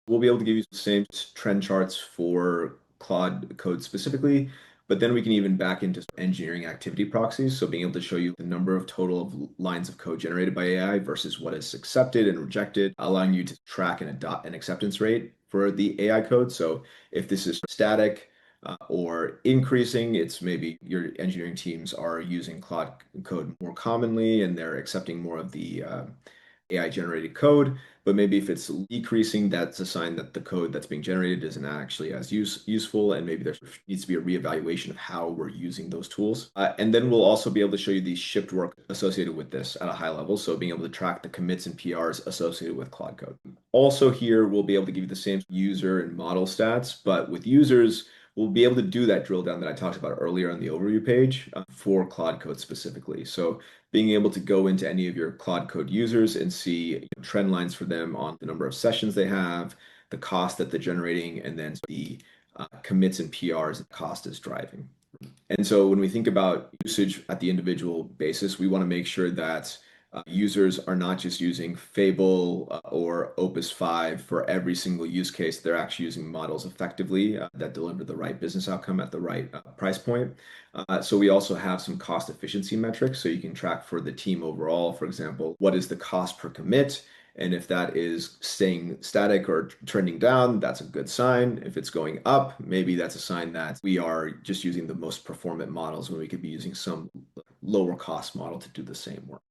We'll be able to give you the same trend charts for Claude Code specifically, but then we can even back into engineering activity proxies. So being able to show you the number of total of lines of code generated by AI versus what is accepted and rejected, allowing you to track and adopt an acceptance rate for the AI code. So if this is static, or increasing, it's maybe your engineering teams are using Claude Code more commonly and they're accepting more of the AI generated code. But maybe if it's decreasing, that's a sign that the code that's being generated isn't actually as useful, and maybe there needs to be a reevaluation of how we're using those tools. And then we'll also be able to show you the shipped work associated with this at a high level. So being able to track the commits and PRs associated with Claude Code. Also here, we'll be able to give you the same user and model stats, but with users, we'll be able to do that drill down that I talked about earlier on the overview page for Claude Code specifically. So being able to go into any of your Claude Code users and see trend lines for them on the number of sessions they have, the cost that they're generating, and then the commits and PRs the cost is driving. And so when we think about usage at the individual basis, we want to make sure that users are not just using Fable or Opus 5 for every single use case. They're actually using models effectively that deliver the right business outcome at the right price point. So we also have some cost efficiency metrics. So you can track for the team overall, for example, what is the cost per commit? And if that is staying static or trending down, that's a good sign. If it's going up, maybe that's a sign that we are just using the most performant models when we could be using some lower cost model to do the same work.